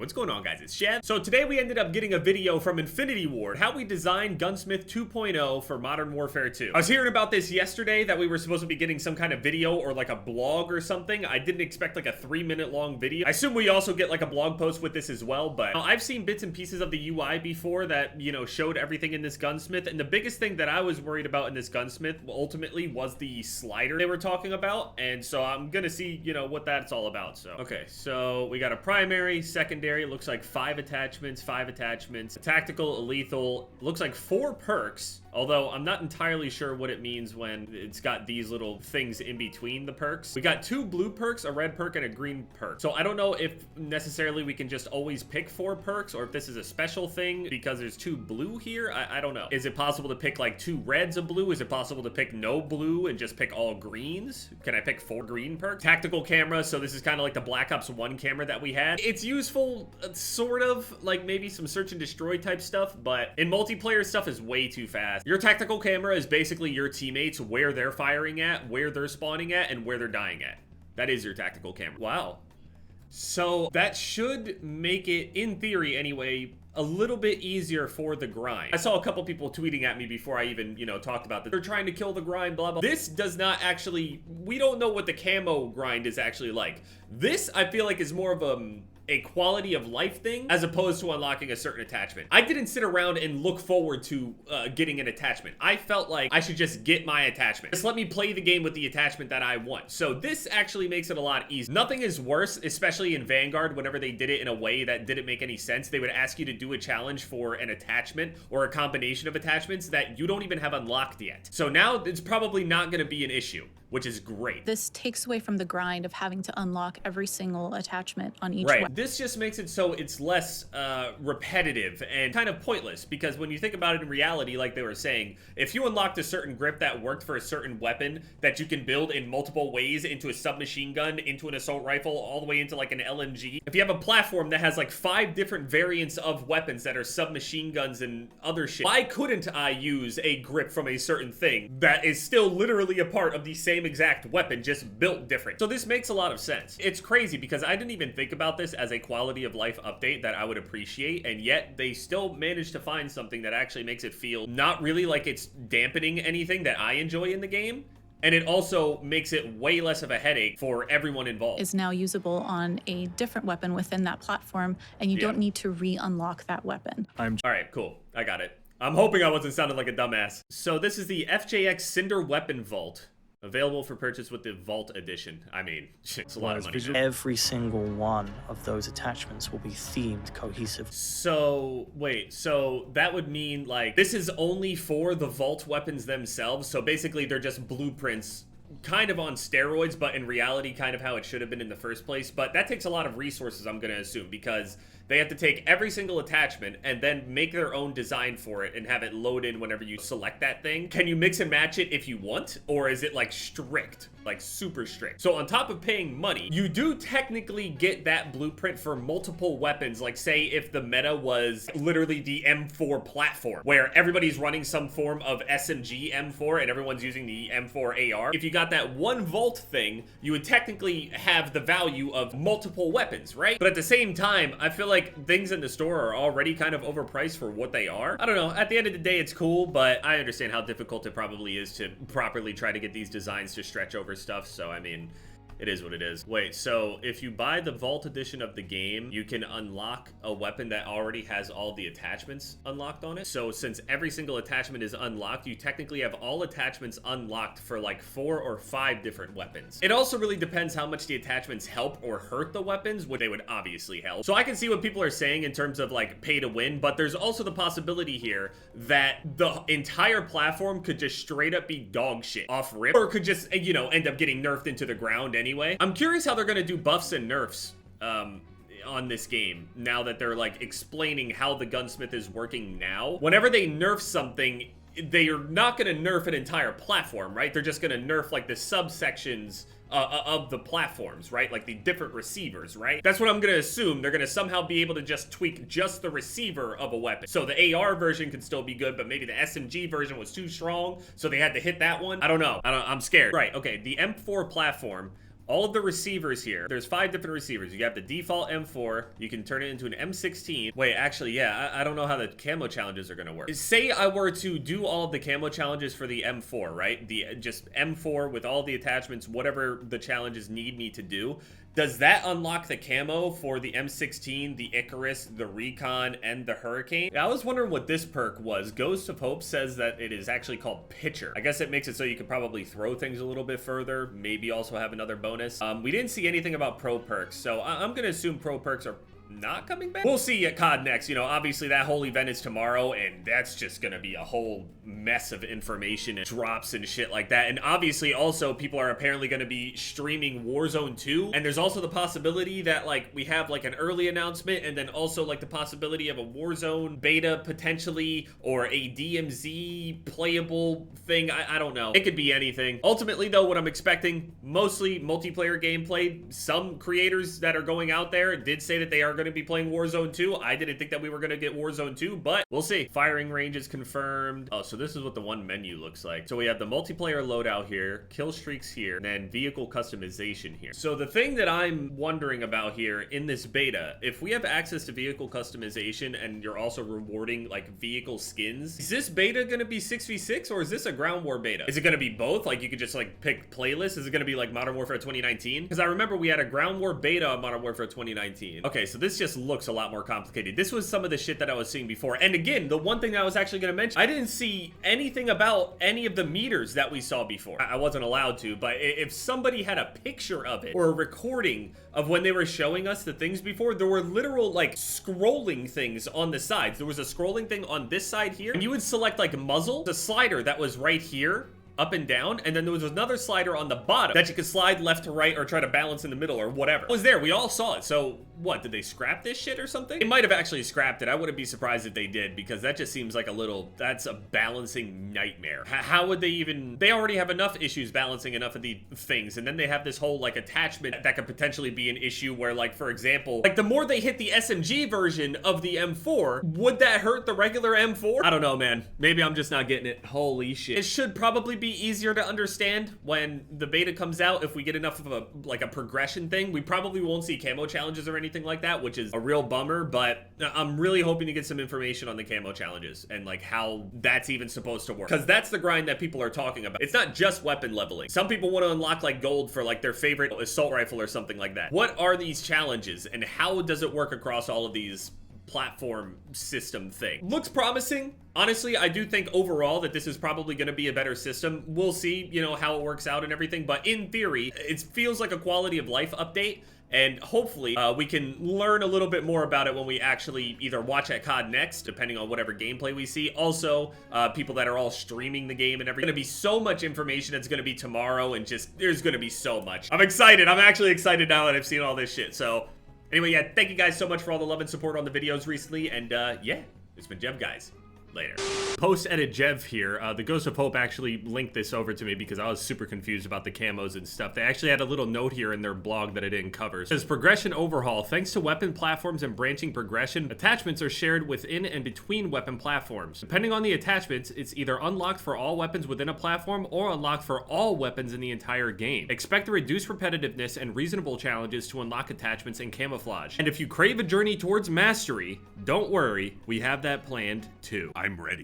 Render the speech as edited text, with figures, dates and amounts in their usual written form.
What's going on, guys? It's Chef. So today we ended up getting a video from Infinity Ward, how we designed GUNSMITH 2.0 for Modern Warfare 2. I was hearing about this yesterday, that we were supposed to be getting some kind of video or like a blog or something. I didn't expect like a 3-minute long video. I assume we also get like a blog post with this as well, but I've seen bits and pieces of the UI before that, you know, showed everything in this GUNSMITH, and the biggest thing that I was worried about in this GUNSMITH ultimately was the slider they were talking about, and so I'm gonna see, you know, what that's all about. So okay, so we got a primary, secondary, looks like 5 attachments, tactical, lethal, looks like 4 perks, although I'm not entirely sure what it means when it's got these little things in between the perks. We got 2 blue perks, a red perk, and a green perk. So I don't know if necessarily we can just always pick 4 perks, or if this is a special thing because there's 2 blue here. I don't know. Is it possible to pick like 2 reds of blue? Is it possible to pick no blue and just pick all greens? Can I pick 4 green perks? Tactical camera, so this is kind of like the Black Ops 1 camera that we had. It's useful, sort of, like maybe some search and destroy type stuff, but in multiplayer stuff is way too fast. Your tactical camera is basically your teammates, where they're firing at, where they're spawning at, and where they're dying at. That is your tactical camera. Wow. So that should make it, in theory anyway, a little bit easier for the grind. I saw a couple people tweeting at me before I even, you know, talked about this. They're trying to kill the grind, blah, blah. This does not actually, we don't know what the camo grind is actually like. This, I feel like, is more of a quality of life thing as opposed to unlocking a certain attachment. I didn't sit around and look forward to getting an attachment. I felt like I should just get my attachment. Just let me play the game with the attachment that I want. So this actually makes it a lot easier. Nothing is worse, especially in Vanguard, whenever they did it in a way that didn't make any sense. They would ask you to do a challenge for an attachment or a combination of attachments that you don't even have unlocked yet. So now it's probably not gonna be an issue, which is great. This takes away from the grind of having to unlock every single attachment on each weapon. This just makes it so it's less repetitive and kind of pointless, because when you think about it in reality, like they were saying, if you unlocked a certain grip that worked for a certain weapon that you can build in multiple ways, into a submachine gun, into an assault rifle, all the way into like an LMG. If you have a platform that has like 5 different variants of weapons that are submachine guns and other shit, why couldn't I use a grip from a certain thing that is still literally a part of the same exact weapon, just built different? So this makes a lot of sense. It's crazy because I didn't even think about this as a quality of life update that I would appreciate, and yet they still managed to find something that actually makes it feel not really like it's dampening anything that I enjoy in the game. And it also makes it way less of a headache for everyone involved. Is now usable on a different weapon within that platform, and you don't need to re-unlock that weapon. All right, cool. I got it. I'm hoping I wasn't sounding like a dumbass. So this is the FJX Cinder Weapon Vault. Available for purchase with the Vault Edition. I mean, it's a lot of money. Every single one of those attachments will be themed cohesive. So, wait, so that would mean, like, this is only for the Vault weapons themselves, so basically they're just blueprints kind of on steroids, but in reality kind of how it should have been in the first place. But that takes a lot of resources, I'm gonna assume, because they have to take every single attachment and then make their own design for it and have it load in whenever you select that thing. Can you mix and match it if you want? Or is it like strict, like super strict? So on top of paying money, you do technically get that blueprint for multiple weapons. Like say if the meta was literally the M4 platform, where everybody's running some form of SMG M4 and everyone's using the M4 AR. If you got that one Vault thing, you would technically have the value of multiple weapons, right? But at the same time, I feel like things in the store are already kind of overpriced for what they are. I don't know, at the end of the day, it's cool, but I understand how difficult it probably is to properly try to get these designs to stretch over stuff, so I mean, it is what it is. Wait, so if you buy the Vault edition of the game, you can unlock a weapon that already has all the attachments unlocked on it. So since every single attachment is unlocked, you technically have all attachments unlocked for like 4 or 5 different weapons. It also really depends how much the attachments help or hurt the weapons, which they would obviously help. So I can see what people are saying in terms of like pay to win, but there's also the possibility here that the entire platform could just straight up be dog shit off rip, or could just, you know, end up getting nerfed into the ground anyway. I'm curious how they're gonna do buffs and nerfs on this game now that they're like explaining how the GUNSMITH is working now. Whenever they nerf something, they are not gonna nerf an entire platform, right? They're just gonna nerf like the subsections of the platforms, right? Like the different receivers, right? That's what I'm gonna assume. They're gonna somehow be able to just tweak just the receiver of a weapon. So the AR version could still be good, but maybe the SMG version was too strong, so they had to hit that one. I don't know. I'm scared. Right, okay, the M4 platform all of the receivers here. There's 5 different receivers. You have the default M4. You can turn it into an M16. Wait, actually, yeah, I don't know how the camo challenges are gonna work. Say I were to do all of the camo challenges for the M4, right? The just M4 with all the attachments, whatever the challenges need me to do. Does that unlock the camo for the M16, the Icarus, the Recon, and the Hurricane? Yeah, I was wondering what this perk was. Ghost of Hope says that it is actually called Pitcher. I guess it makes it so you can probably throw things a little bit further, maybe also have another bonus. We didn't see anything about pro perks, so I'm gonna assume pro perks are not coming back. We'll see at COD Next. You know, obviously that whole event is tomorrow, and that's just gonna be a whole mess of information and drops and shit like that. And obviously also people are apparently gonna be streaming Warzone 2, and there's also the possibility that like we have like an early announcement, and then also like the possibility of a Warzone beta potentially, or a DMZ playable thing. I don't know. It could be anything. Ultimately though, what I'm expecting, mostly multiplayer gameplay. Some creators that are going out there did say that they are going to be playing Warzone 2. I didn't think that we were going to get Warzone 2, but we'll see. Firing range is confirmed. Oh, so this is what the one menu looks like. So we have the multiplayer loadout here, kill streaks here, and then vehicle customization here. So the thing that I'm wondering about here in this beta, if we have access to vehicle customization and you're also rewarding like vehicle skins, is this beta going to be 6v6 or is this a ground war beta? Is it going to be both? Like you could just like pick playlists? Is it going to be like Modern Warfare 2019? Because I remember we had a ground war beta on Modern Warfare 2019. Okay, so this just looks a lot more complicated. This was some of the shit that I was seeing before. And again, the one thing that I was actually going to mention, I didn't see anything about any of the meters that we saw before. I wasn't allowed to, but if somebody had a picture of it or a recording of when they were showing us the things before, there were literal like scrolling things on the sides. There was a scrolling thing on this side here, and you would select like muzzle, the slider that was right here, up and down, and then there was another slider on the bottom that you could slide left to right or try to balance in the middle or whatever. It was there, we all saw it. So what, did they scrap this shit or something? They might have actually scrapped it. I wouldn't be surprised if they did, because that just seems like a little, that's a balancing nightmare. How would they even, they already have enough issues balancing enough of the things, and then they have this whole like attachment that could potentially be an issue where, like, for example, like the more they hit the SMG version of the M4, would that hurt the regular M4? I don't know, man. Maybe I'm just not getting it. Holy shit. It should probably be easier to understand when the beta comes out. If we get enough of a like a progression thing, we probably won't see camo challenges or anything like that, which is a real bummer. But I'm really hoping to get some information on the camo challenges and like how that's even supposed to work, because that's the grind that people are talking about. It's not just weapon leveling. Some people want to unlock like gold for like their favorite assault rifle or something like that. What are these challenges and how does it work across all of these platform system thing? Looks promising. Honestly, I do think overall that this is probably going to be a better system. We'll see, you know, how it works out and everything, but in theory, it feels like a quality of life update, and hopefully we can learn a little bit more about it when we actually either watch at COD Next, depending on whatever gameplay we see. Also, people that are all streaming the game and everything. There's going to be so much information that's going to be tomorrow, and just, there's going to be so much. I'm excited. I'm actually excited now that I've seen all this shit. So anyway, yeah, thank you guys so much for all the love and support on the videos recently, and yeah, it's been Jev, guys. Later. Post-edit Jev here. The Ghost of Hope actually linked this over to me because I was super confused about the camos and stuff. They actually had a little note here in their blog that I didn't cover. It says, progression overhaul. Thanks to weapon platforms and branching progression, attachments are shared within and between weapon platforms. Depending on the attachments, it's either unlocked for all weapons within a platform or unlocked for all weapons in the entire game. Expect to reduce repetitiveness and reasonable challenges to unlock attachments and camouflage. And if you crave a journey towards mastery, don't worry, we have that planned too. I'm ready.